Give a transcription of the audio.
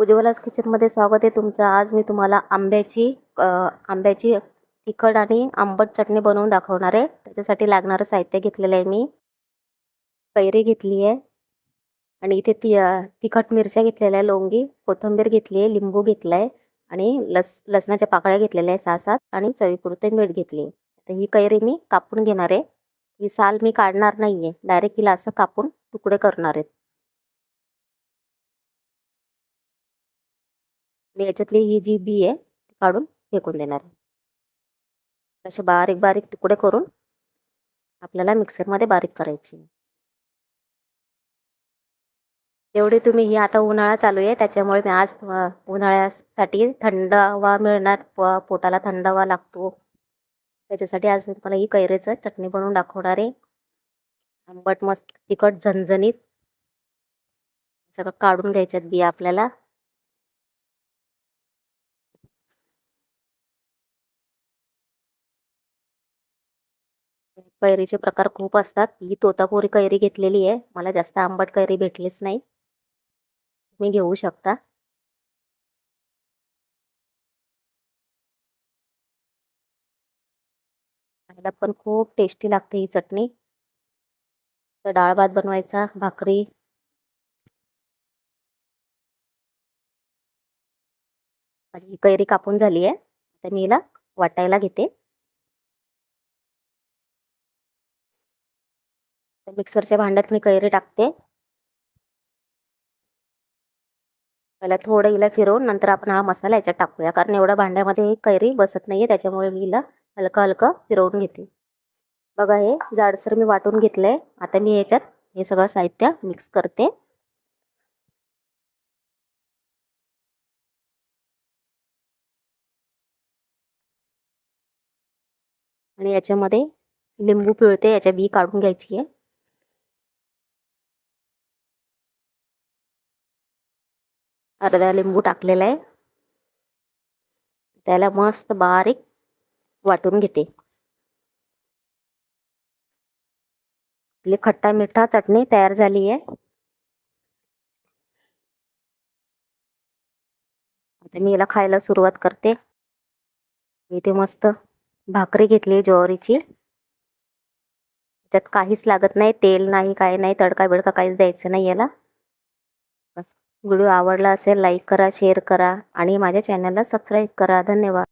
उज्ज्वलास किचनमध्ये स्वागत आहे तुमचं. आज मी तुम्हाला आंब्याची तिखट आणि आंबट चटणी बनवून दाखवणार आहे. त्याच्यासाठी लागणारं साहित्य घेतलेलं आहे. मी कैरी घेतली आहे आणि इथे तिखट मिरच्या घेतलेल्या आहे, लवंगी, कोथिंबीर घेतली आहे, लिंबू घेतला आहे आणि लसणाच्या पाकळ्या घेतलेल्या आहे 6-7 आणि चवीपुरते मीठ घेतली आहे. तर ही कैरी मी कापून घेणार आहे. ही साल मी काढणार नाही आहे, डायरेक्ट हिला असं कापून तुकडे करणार आहे. आणि याच्यातली ही जी बी आहे ती काढून फेकून देणार आहे. असे बारीक बारीक तुकडे करून आपल्याला मिक्सरमध्ये बारीक करायची. एवढी तुम्ही ही आता उन्हाळा चालू आहे त्याच्यामुळे मी आज उन्हाळ्यासाठी थंड हवा मिळणार, पोटाला थंड हवा लागतो त्याच्यासाठी आज मी तुम्हाला ही कैरीचं चटणी बनवून दाखवणार आहे. आंबट मस्त तिखट झणझणीत सगळं काढून घ्यायच्यात बिया आपल्याला. कैरीचे प्रकार खूप असतात. ही तोतापुरी कैरी घेतलेली आहे, मला जास्त आंबट कैरी भेटलीच नाही, तुम्ही घेऊ शकता. खायला पण खूप टेस्टी लागते ही चटणी. तर डाळ भात बनवायचा, भाकरी. माझी कैरी कापून झाली आहे, आता मी हिला वाटायला घेते. मिक्सरच्या भांड्यात मी कैरी टाकते. पहिला थोडं हिला फिरवून नंतर आपण हा मसाला याच्यात टाकूया, कारण एवढ्या भांड्यामध्ये ही कैरी बसत नाहीये, त्याच्यामुळे मी हिला हलकं हलकं फिरवून घेते. बघा, हे जाडसर मी वाटून घेतलंय. आता मी याच्यात हे सगळं साहित्य मिक्स करते. आणि याच्यामध्ये लिंबू पिळते, याच्या बी काढून घ्यायची आहे. अर्धा लिंबू टाकलेला आहे. त्याला मस्त बारीक वाटून घेते. आपली खट्टा मिठा चटणी तयार झाली आहे. आता मी याला खायला सुरुवात करते. इथे मस्त भाकरी घेतली ज्वारीची, त्याच्यात काहीच लागत नाही, तेल नाही, काही नाही, तडका बिडका काहीच द्यायचं नाही याला. व्हिडिओ आवडला असेल लाईक करा, शेअर करा आणि माझ्या चॅनलला सबस्क्राईब करा. धन्यवाद.